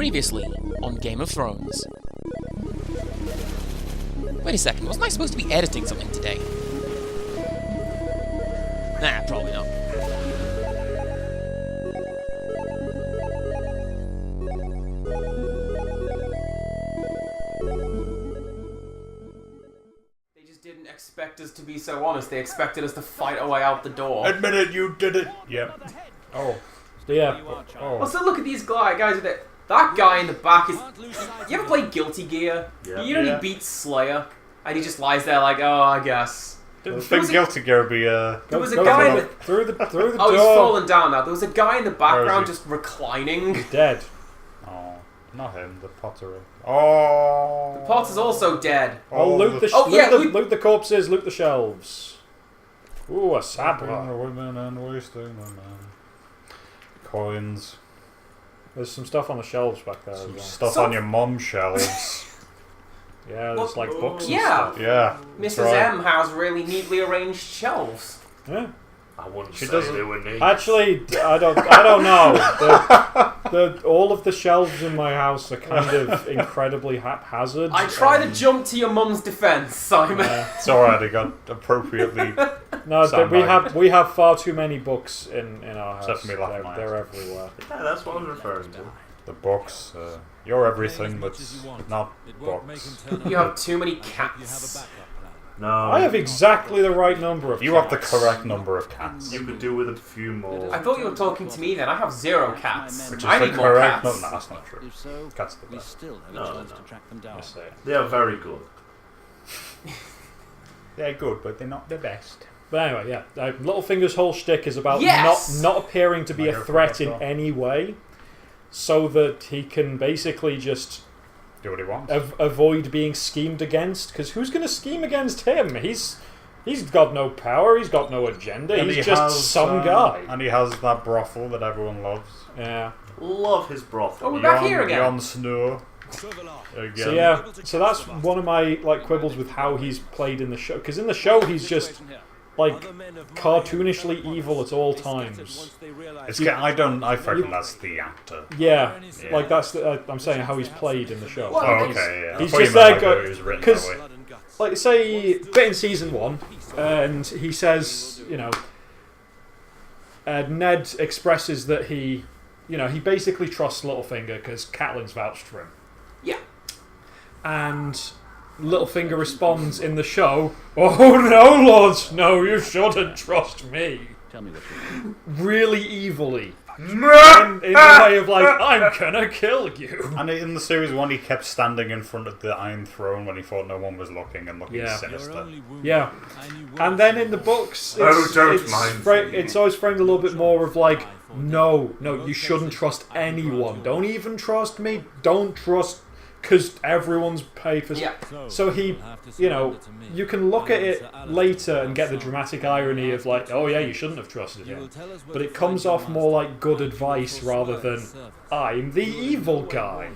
Previously on Game of Thrones. Wait a second, wasn't I supposed to be editing something today? Nah, probably not. They just didn't expect us to be so honest. They expected us to fight our way out the door. Admit it, you did it. Yep. Oh. Yeah. Oh. Also, look at these guys with it. That guy in the back is... You ever play Guilty Gear? Yeah. You know he beats Slayer, and he just lies there like, oh, I guess. Didn't think Guilty Gear would be There was a guy through the door. Oh, he's fallen down now. There was a guy in the background just reclining. He's dead. Oh, not him. The Potter. Oh. The Potter's also dead. Oh, loot the corpses. Loot the shelves. Ooh, a sabre. Women and wasting women. Coins. There's some stuff on the shelves back there. Some stuff on your mum's shelves. Yeah, there's like books and yeah. stuff. Yeah. Mrs. M has really neatly arranged shelves. Yeah. I wouldn't She say doesn't- they were neat. Actually, I don't know. All of the shelves in my house are kind of incredibly haphazard. I try to jump to your mum's defense, Simon. It's alright, I got appropriately. No, we have far too many books in our house. Except for me laughing my They're ass. everywhere. Yeah, that's what I was referring to. The books. You're everything, but not books. You have too many cats. No. I have exactly the right number of You have the cats. correct number of cats. You could do with a few more. I thought you were talking to me then. I have 0 cats. Which is I the need more correct cats. number. No, that's not true. If so, Cats are the we best. still have No, a chance no. to track them down. Yes, they are. They are very good. They're good, but they're not the best. But anyway, yeah, Littlefinger's whole shtick is about Yes! not appearing to be a Like threat a in fucker. any way, so that he can basically just Do what he wants. avoid being schemed against. Because who's going to scheme against him? He's got no power. He's got no agenda. And He's he just has, some guy. And he has that brothel that everyone loves. Yeah. Love his brothel. Oh, we're back here again. Jon Snow. Again. So yeah, so that's one of my quibbles with how he's played in the show. Because in the show he's just cartoonishly evil at all times. I reckon that's the actor. Yeah. Like that's I'm saying how he's played in the show. Well, Oh, okay, yeah. He's I thought you just meant, there it was written because, that way. like, say, bit in season 1, and he says, Ned expresses that he basically trusts Littlefinger because Catelyn's vouched for him. Yeah. And Littlefinger responds in the show, "Oh no, Lord, no, you shouldn't trust me." Tell me what you Really evilly. In the way of like, I'm gonna kill you. And in the series 1, he kept standing in front of the Iron Throne when he thought no one was looking and looking Yeah. sinister. Yeah. And then in the books, mind it's always framed a little bit more of like, no, you shouldn't trust anyone. Don't even trust me. Don't trust, because everyone's paid for... Yeah. So he, you can look at it later and get the dramatic irony of like, oh yeah, you shouldn't have trusted him. But it comes off more like good advice rather than, I'm the evil guy.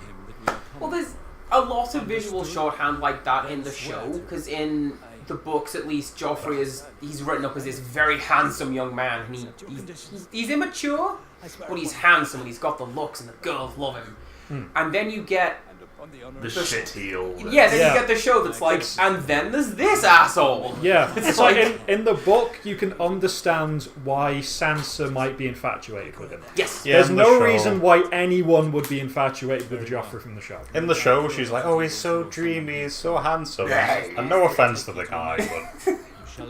Well, there's a lot of visual shorthand like that in the show, because in the books, at least, Joffrey he's written up as this very handsome young man, and he's immature, but he's handsome, and he's got the looks, and the girls love him. And then you get The shit heel. you get the show that's like, and then there's this asshole. Yeah, It's like like- in the book, you can understand why Sansa might be infatuated with him. Yes. Yeah, There's in the no show- reason why anyone would be infatuated with Joffrey from the show. In the show, she's like, oh, he's so dreamy, he's so handsome. And no offense to the guy, but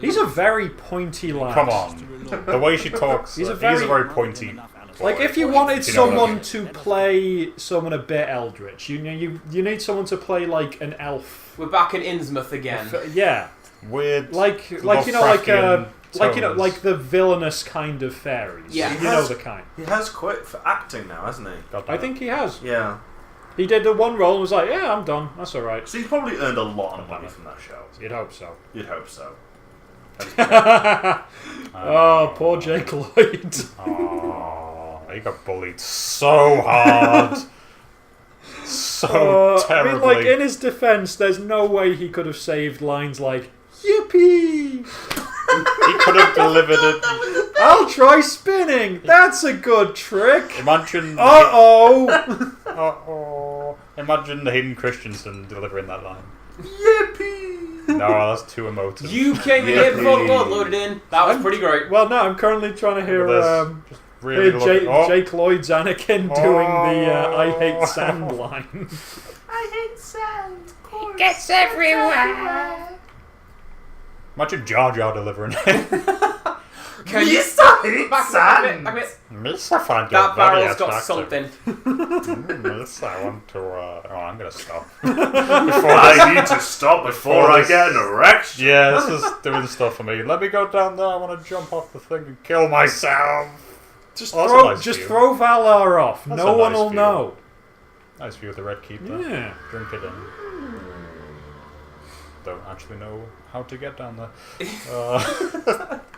He's a very pointy lad. come on. The way she talks, he's a very pointy boy. Like, if you wanted You know what I someone mean? to play someone a bit eldritch, you need someone to play like an elf. We're back in Innsmouth again. Yeah, Weird, like Lovecraftian tones. the villainous kind of fairies. Yeah. you know the kind. He has quit for acting now, hasn't he? God I damn. think he has. Yeah. He did the one role and was like, yeah, I'm done. That's all right. So he's probably earned a lot of money from that show. You'd hope so. You'd hope so. Oh, poor Jake Lloyd. Oh, he got bullied so hard. So I mean, terribly. like, in his defense, there's no way he could have saved lines like, yippee! He could have delivered it. I'll try spinning. That's a good trick. Imagine. Uh-oh. Imagine Hayden Christensen delivering that line. Yippee! No, that's too emotive. You came in here before the Lord loaded in. That was pretty great. Well, no, I'm currently trying to hear Just really look at- Jake Lloyd's Anakin doing the I hate sand line. I hate sand. It gets everywhere. Imagine Jar Jar delivering it. Can you Yes, I hate back sand. a bit? Miss, I find you That very barrel's got attractive. something. Miss, I want to. I'm gonna stop. I need to stop before I get an erection. Yeah, this is doing stuff for me. Let me go down there. I want to jump off the thing and kill myself. Just Oh, that's throw, a nice just view. throw Valar off. That's No a one nice will view. know. Nice view of the Red Keep there. Yeah. Drink it in. Don't actually know how to get down there.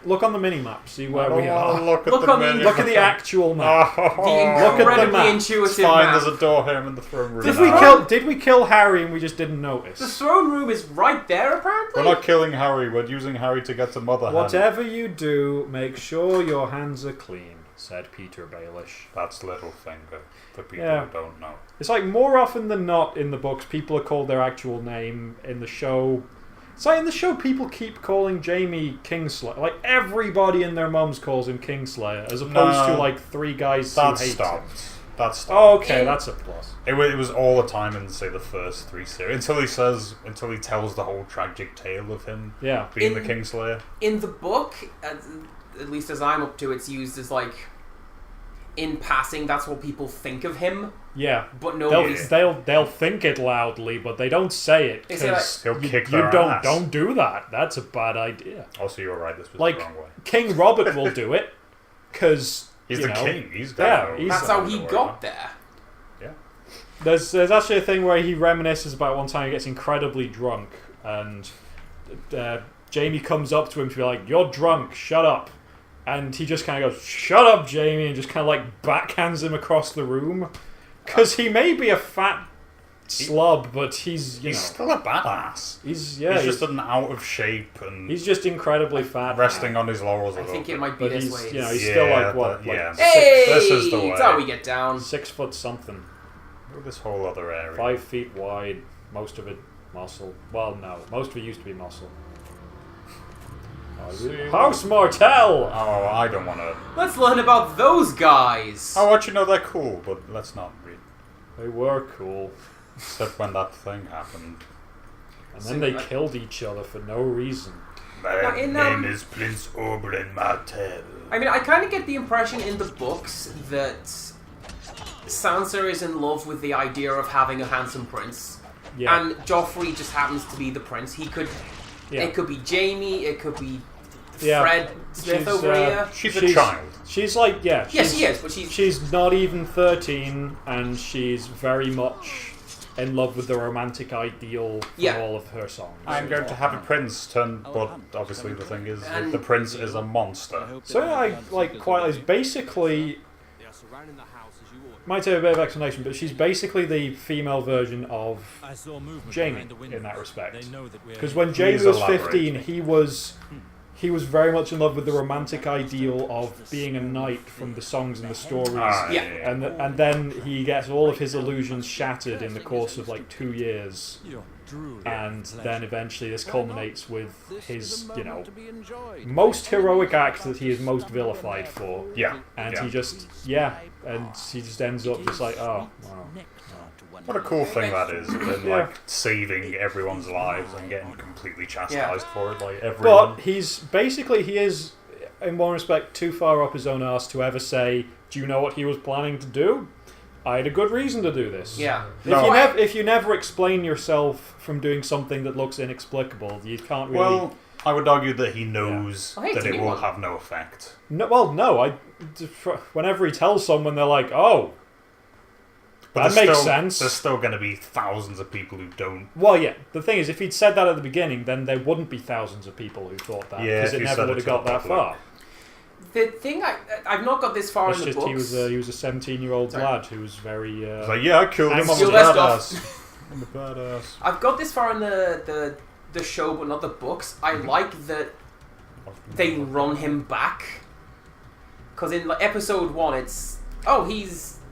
Look on the mini map. See I where don't we wanna are. Look at Look the on the- menu. Look at the actual map. The Oh, Look at the incredibly map. it's intuitive fine. map. There's a door here. I'm in the throne room. Did we kill Harry and we just didn't The notice? throne room is right there, apparently. We're not killing Harry. We're using Harry to get to Mother Hen. Whatever you do, make sure your hands are clean, said Peter Baelish. That's Littlefinger. For people Yeah. who don't know. It's like more often than not in the books, people are called their actual name. In the show, it's like in the show, people keep calling Jamie Kingslayer. Like everybody and their mums calls him Kingslayer, as opposed to like three guys who That hate stopped. him. That stopped. Oh, okay, that's a plus. It was all the time in, say, the first 3 series. Until he tells the whole tragic tale of him Yeah. being the In- Kingslayer. In the book, at least as I'm up to, it's used as like, in passing, that's what people think of him, Yeah. but They'll, nobody's. they'll think it loudly, but they don't say it They say, because He'll kick you their don't ass. don't do that. That's a bad idea. Also, you're right, this was Like the wrong way. King Robert will do it because He's you the know, king. He's yeah, got he's- That's how he got there. There's actually a thing where he reminisces about one time he gets incredibly drunk and Jamie comes up to him to be like, "You're drunk, shut up." And he just kind of goes, "Shut up, Jamie," and just kind of like backhands him across the room. Because he may be a fat slub, but he's He's still a badass. he's He's just an out of shape and he's just incredibly fat. resting on his laurels a I little think bit. it might be But this he's way. you know he's Yeah, still like what but- like yeah. Hey, This is the that's way. how we get down. 6 foot something, Look at this whole other area. 5 feet wide, most of it muscle. Well, no, most of it used to be muscle. House Martell. Oh, I don't want to. Let's learn about those guys. I want you to know they're cool, but let's not read. They were cool, Except when that thing happened. and So, then they killed each other for no reason. My Now, in, name um, is Prince Oberyn Martell. I mean, I kind of get the impression in the books that Sansa is in love with the idea of having a handsome prince, Yeah, and Joffrey just happens to be the prince. He could. yeah. It could be Jamie. It could be Yeah. Fred Smith She's, over here. She's a child. She's like, yeah. Yes, she's- she is, but she's. She's not even 13, and she's very much in love with the romantic ideal for Yeah. all of her songs. I'm going to have a prince turn, but obviously the thing is that the prince is a monster. So I like quite is basically might take a bit of explanation, but she's basically the female version of Jamie in that respect. Because when Jamie Please was elaborate. 15, he was very much in love with the romantic ideal of being a knight from the songs and the stories. Yeah. And then he gets all of his illusions shattered in the course of like 2 years, and then eventually this culminates with his, you know, most heroic act that he is most vilified for. Yeah. And yeah. he just, and he just ends up just like, oh, wow. What a cool thing that is, than Yeah. like saving everyone's lives and getting completely chastised for it, like everyone. But he is, in one respect, too far up his own arse to ever say, do you know what he was planning to do? I had a good reason to do this. Yeah. If you never explain yourself from doing something that looks inexplicable, you can't really... Well, I would argue that he knows I hate that it will anyone. have no effect. No, whenever he tells someone, they're like, oh, But that there's makes still- sense. There's still going to be thousands of people who don't. Well, yeah. The thing is, if he'd said that at the beginning, then there wouldn't be thousands of people who thought that, Yeah, because if it you never said would it have to got the that public. far. The thing I've not got this far It's in the just books. he was a 17-year-old Sorry. lad who was very... It's like, yeah, I killed him. I'm a Steal their badass. I'm a badass. I've got this far in the show, but not the books. I like that they run him back Because in like, episode 1, it's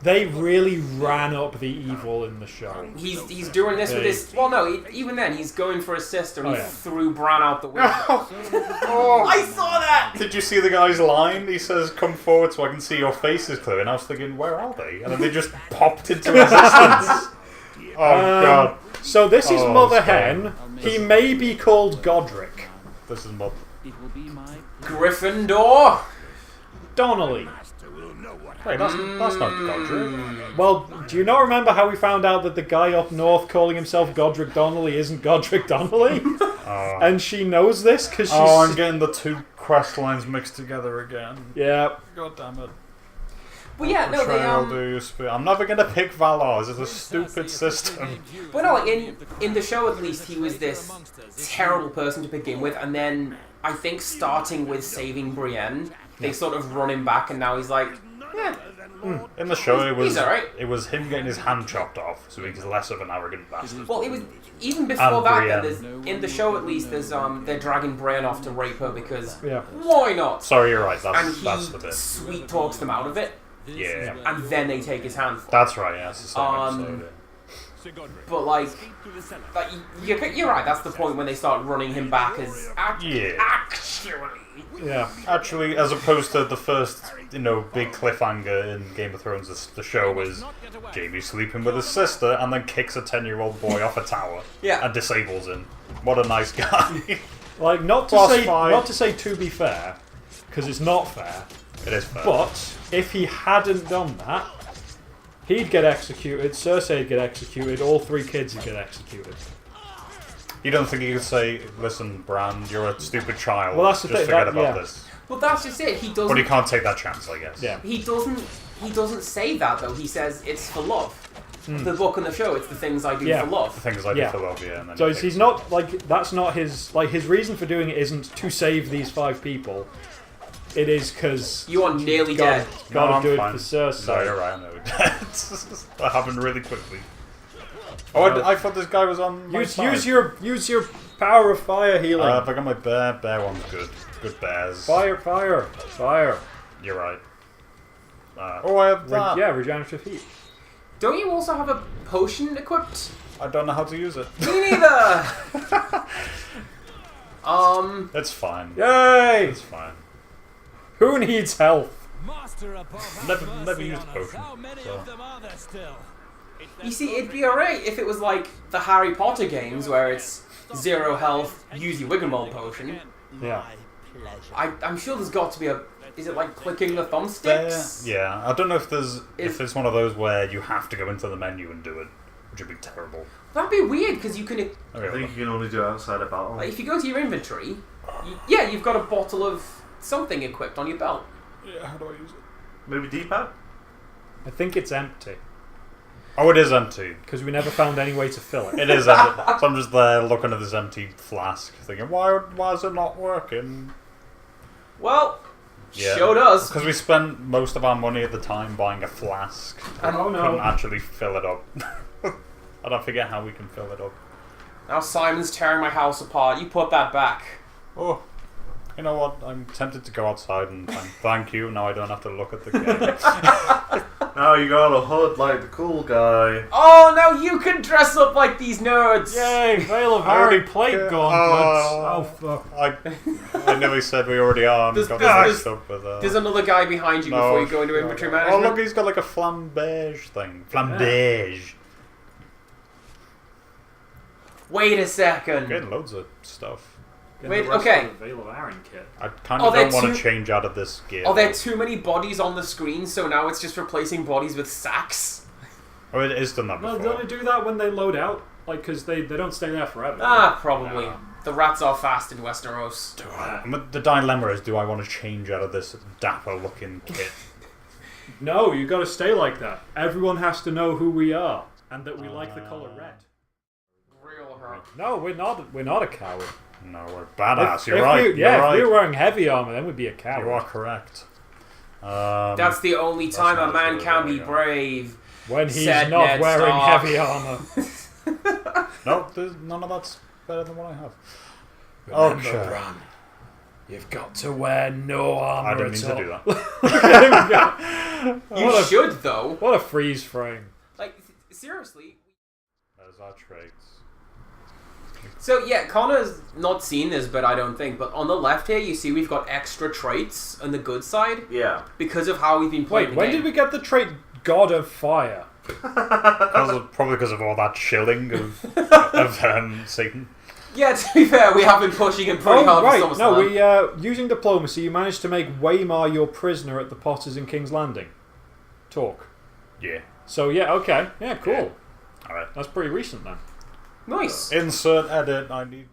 They really ran up the evil in the show. he's doing this with his. Well, no, even then he's going for his sister, and he threw Bran out the window. I saw that. Did you see the guy's line? He says, "Come forward so I can see your faces clear." And I was thinking, where are they? And then they just popped into existence. Oh god. So this is Mother Spain. Hen. He may be called Godric. This is Mother. Gryffindor. Donnelly. Wait, that's not Godric. Well, do you not remember how we found out that the guy up north calling himself Godric Donnelly isn't Godric Donnelly? And she knows this because she's... Oh, I'm getting the two quest lines mixed together again. Yeah. God damn it. Well, yeah, no, I'm never gonna pick Valar. This is a stupid system. But no, like in the show at least, he was this terrible person to begin with, and then I think starting with saving Brienne, they sort of run him back, and now he's like, yeah. In the show, He's alright. it was him getting his hand chopped off, so he's less of an arrogant bastard. Well, it was even before that. Brienne. There's, in the show, at least, there's they're dragging Brienne off to rape her because why not? Sorry, you're right. And That's the he bit. sweet talks them out of it, Yeah. and then they take his hand. That's right. Yeah, it's the same episode. But like you're right. That's the point when they start running him back as actually. Yeah. Actually, as opposed to the first, big cliffhanger in Game of Thrones, the show was Jaime sleeping with his sister and then kicks a 10-year-old boy off a tower and disables him. What a nice guy. Like, not to say to be fair, because it's not fair. It is fair. But if he hadn't done that, he'd get executed, Cersei'd get executed, all 3 kids would get executed. You don't think he could say, "Listen, Bran, you're a stupid child. Well, that's the just thing, forget about this." Well, that's just it. He doesn't. But he can't take that chance, I guess. Yeah. He doesn't say that though. He says it's for love. The book and the show, it's the things I do for love. The things I do for love, yeah. And then So he's not that's not his his reason for doing it isn't to save these 5 people. It is because you are nearly dead. Gotta do it for Cersei. No, you're right. I know. That happened really quickly. Oh, I thought this guy was on my side. Use your power of fire healing. I got my bear. Bear one's good. Good bears. Fire. You're right. I have that. Regenerative heat. Don't you also have a potion equipped? I don't know how to use it. Me neither. It's fine. Yay! It's fine. Who needs health? Never used a potion. So. You see, it'd be alright if it was like the Harry Potter games where it's 0 health, use your Wiggenweld potion. Yeah. I'm sure there's got to be a... Is it like clicking the thumbsticks? Yeah, I don't know if it's one of those where you have to go into the menu and do it, which would be terrible. That'd be weird because you can... I think you can only do it outside of battle. Like, if you go to your inventory, you've got a bottle of something equipped on your belt. Yeah, how do I use it? Maybe D-pad? I think it's empty. Oh, it is empty. Because we never found any way to fill it. It is empty. So I'm just there looking at this empty flask, thinking, why is it not working? Well, show does. Because we spent most of our money at the time buying a flask. And couldn't actually fill it up. I don't forget how we can fill it up. Now Simon's tearing my house apart. You put that back. Oh, you know what? I'm tempted to go outside and thank you. Now I don't have to look at the game. Now you got a hood like the cool guy. Oh, now you can dress up like these nerds. Yay! Veil of Harry plate gauntlets. Oh fuck! I nearly said we already are. There's another guy behind you before you go into inventory management. Oh look, he's got like a flambége thing. Flambége. Wait a second. Getting loads of stuff. Wait, okay. Veil of Aaron kit. I kind of don't want to change out of this gear. Are there too many bodies on the screen, so now it's just replacing bodies with sacks? Oh, it is done that before. No, don't they do that when they load out? Like, because they don't stay there forever. Probably. Yeah. The rats are fast in Westeros. The dilemma is, do I want to change out of this dapper-looking kit? No, you got to stay like that. Everyone has to know who we are, and that we like the color red. Real hurt. No, we're not. We're not a coward. No, we're badass. If you're right. If we were wearing heavy armor, then we'd be a coward. You are correct. That's the only time a man can be brave. When he's not wearing heavy armor. No, none of that's better than what I have. Okay. You've got to wear no armour I didn't mean at to all. do that. You should, though. What a freeze frame. Like, seriously. There's our traits. So, yeah, Connor's not seen this bit, I don't think, but on the left here, you see we've got extra traits on the good side. Yeah. Because of how we've been playing Wait, the when game. did we get the trait God of Fire? Probably because of all that shilling of Satan. Yeah, to be fair, we have been pushing him pretty hard right. for SummerSlam. No, using diplomacy, you managed to make Waymar your prisoner at the Potters in King's Landing. Talk. Yeah. So, yeah, okay. Yeah, cool. Yeah. Alright. That's pretty recent, then. Nice. Insert edit, I need...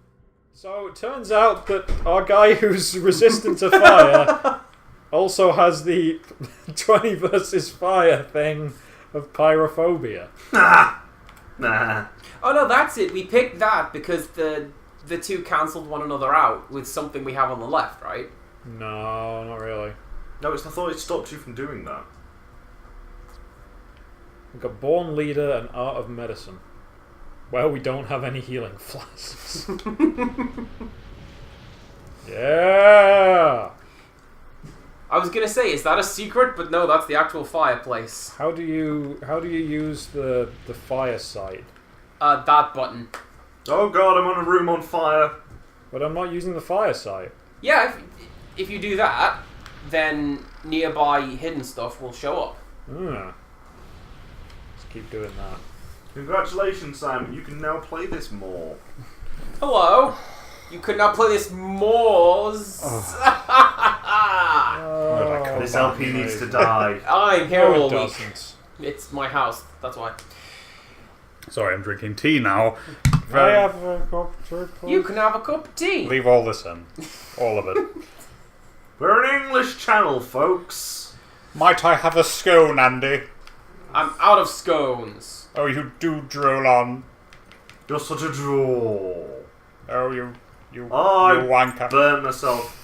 So, it turns out that our guy who's resistant to fire also has the 20 versus fire thing of pyrophobia. Nah. Oh no, that's it. We picked that because the two cancelled one another out with something we have on the left, right? No, not really. No, I thought it stopped you from doing that. We've got Born Leader and Art of Medicine. Well, we don't have any healing flasks. Yeah! I was gonna say, is that a secret? But no, that's the actual fireplace. How do you use the fire site? That button. Oh god, I'm on a room on fire. But I'm not using the fire site. Yeah, if you do that, then nearby hidden stuff will show up. Let's keep doing that. Congratulations, Simon. You can now play this more. Hello. You could not play this Moors. This LP needs to die. I'm here No, all it week. doesn't. It's my house. That's why. Sorry, I'm drinking tea now. I have a cup of You can have a cup of tea. Leave all this in. All of it. We're an English channel, folks. Might I have a scone, Andy? I'm out of scones. Oh, you do drool on. You're such a draw. Oh, you I wanker. burnt myself.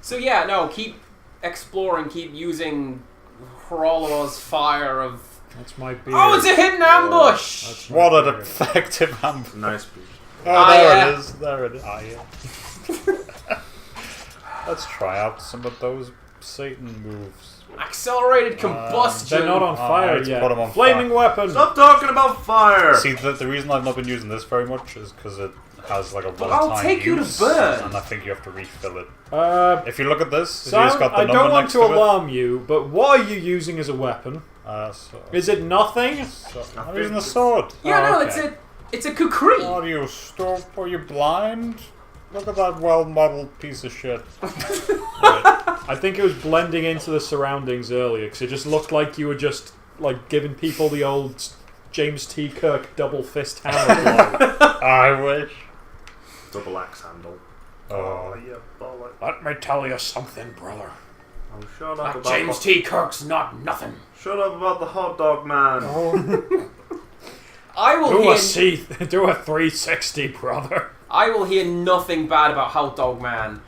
So yeah, no, keep exploring, keep using Hrolor's fire of... That's my beard. Oh, it's a hidden ambush! That's my What an beard. effective ambush. Nice beat. Oh, there yeah. it is. There it is. Yeah. Let's try out some of those Satan moves. Accelerated combustion. They're not on fire let's yet. put 'em on Flaming fire. weapon! Stop talking about fire! See, the reason I've not been using this very much is because it has like a But one-time I'll take you to use, burn. and I think you have to refill it. If If you look at this, Simon, it's got the I number don't want next to it. alarm you, but what are you using as a weapon? Is it nothing? I'm using the sword. Yeah, Oh, no, okay. it's a kukri. Are you stupid? Are you blind? Look at that well-modeled piece of shit. I think it was blending into the surroundings earlier, because it just looked like you were just like giving people the old James T. Kirk double fist hammer blow. I wish. Double axe handle. Oh, yeah, bollock. Let me tell you something, brother. Oh, shut up Like about James T. Kirk's not nothing. Shut up about the hot dog man. I will Do hear... do a 360, brother. I will hear nothing bad about Hot Dog Man.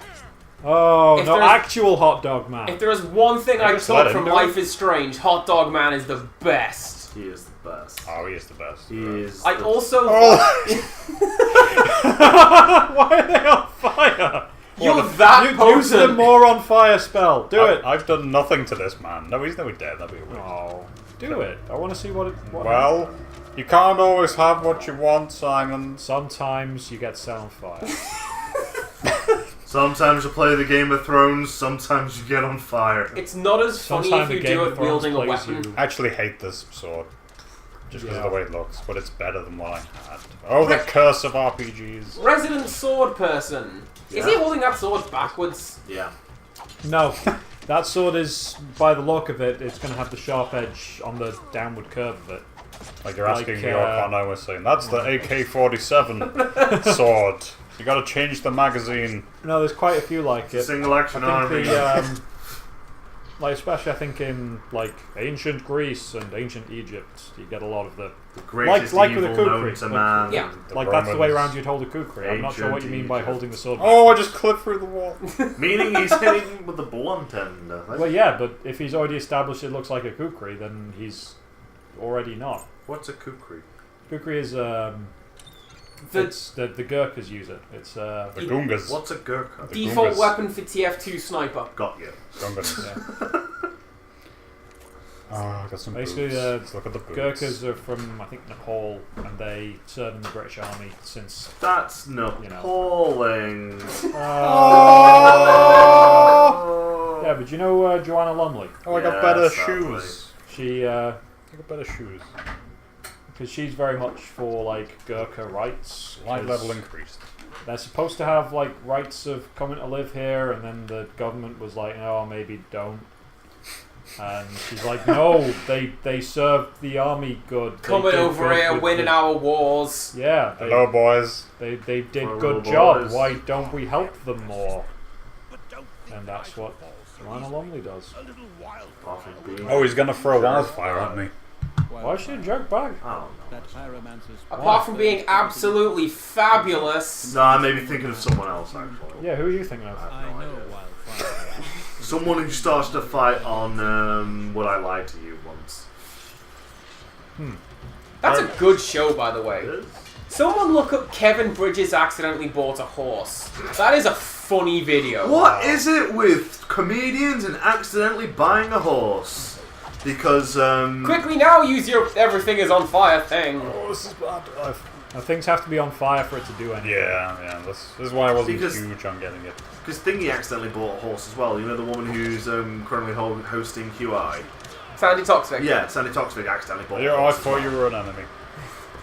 Oh, If no, there's- actual hot dog man. If there is one thing I just let took him from do Life it. is Strange, Hot Dog Man is the best. He is the best. oh, he is the best. He is. I the also... Oh. Why are they on fire? You're that Use the potent. more on fire spell. Do it. I've done nothing to this man. No, he's never dead. That'd be weird. Oh, do it. I want to see what it. What Well, you can't always have what you want, Simon. sometimes you get set on fire. Sometimes you play the Game of Thrones, sometimes you get on fire. It's not as funny Sometimes if you the Game do of it Thrones wielding a plays weapon. you- I actually hate this sword. Just because Yeah. of the way it looks, but it's better than what I had. Oh, the curse of RPGs. Resident sword person. Is he Yeah. holding that sword backwards? Yeah. No, that sword is, by the look of it, it's going to have the sharp edge on the downward curve of it. Like you're asking Like, me, or I was saying, that's the AK-47 sword. You gotta change the magazine. No, there's quite a few like it. Single action I army. think like especially I think in like ancient Greece and ancient Egypt, you get a lot of the The greatest like with evil a kukri, known to like- man. Yeah. like that's the way Romans. around you'd hold a kukri. I'm not sure what you mean by Ancient holding the sword. Oh, I just clipped through the wall. Meaning he's hitting with the blunt end. I think. Well, yeah, but if he's already established it looks like a kukri, then he's already not. What's a kukri? Kukri is The Gurkhas use it. It's The Gungas. What's a Gurkha? Default Gungas. weapon for TF2 sniper. Got you. Gungas. yeah. I got some Basically, boots. Let's look at the boots. Gurkhas are from, I think, Nepal, and they served in the British Army since. That's not appalling. Yeah, but you know Joanna Lumley? Oh, I got Yeah, better sadly. shoes. She, I got better shoes. because she's very much for like Gurkha rights. Light 'cause level increased. They're supposed to have like rights of coming to live here, and then the government was like, "Oh, maybe don't." And she's like, "No, they served the army good. They Coming did over good here, with winning the- our wars. Yeah, Hello, boys. they did Hello, good job. boys. Why don't we help them more?" And that's what Joanna Lumley does. Apart from being- Oh, he's gonna throw wildfire at me. Why should she joke back? Oh, no. Apart from being absolutely fabulous. No, I may be thinking of someone else, actually. Yeah, who are you thinking of? I have no idea. Someone who starts to fight on Would I Lie to You once. That's a good show, by the way. It is? Someone look up Kevin Bridges accidentally bought a horse. That is a funny video. What is it with comedians and accidentally buying a horse? Because, Quickly now, use your everything is on fire thing. Oh, this is bad. Now, things have to be on fire for it to do anything. Yeah. This is why I wasn't Because- huge on getting it. Because Thingy accidentally bought a horse as well. You know the woman who's currently hosting QI? Sandy Toxic. Yeah, Sandy Toxic accidentally bought a Yeah, I horse. thought you were an enemy.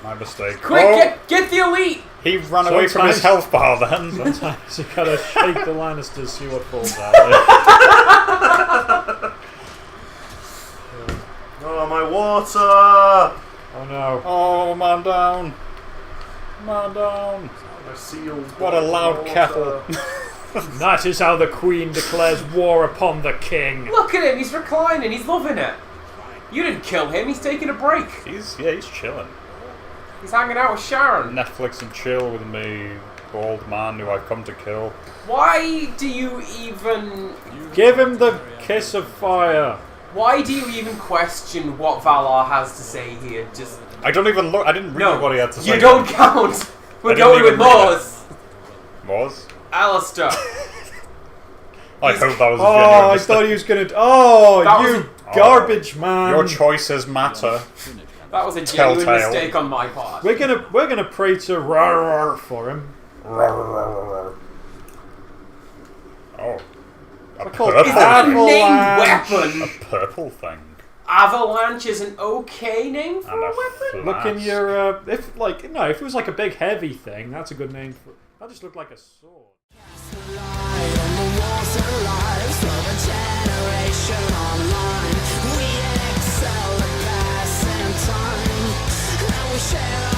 My mistake. Quick, Oh, get the elite! he ran away from his Sometimes- health bar then. Sometimes you gotta shake the Lannisters, see what falls out. Oh, my water! Oh no. Oh, man down. Man down. My sealed What a loud water. kettle. That is how the Queen declares war upon the King. Look at him, he's reclining, he's loving it. You didn't kill him, he's taking a break. He's chilling. He's hanging out with Sharon. Netflix and chill with me, bald man who I've come to kill. Why do you even... Give him the kiss of fire. Why do you even question what Valar has to say here? Just... I don't even look. I didn't read what he had to say. You don't count! We're didn't going with even read it. Mors! Was? Alistair. I hope that was a Oh, genuine I mistake. thought he was gonna. Oh, That was you garbage man! Your choices matter. That was a genuine Telltale. mistake on my part. We're gonna pray to Rar for him. Oh. A called purple, Is that a named Avalanche. weapon? a purple thing. Avalanche is an okay name for And a a weapon? Look in flask. your if it was like a big heavy thing, that's a good name for. That just looked like a sword. Share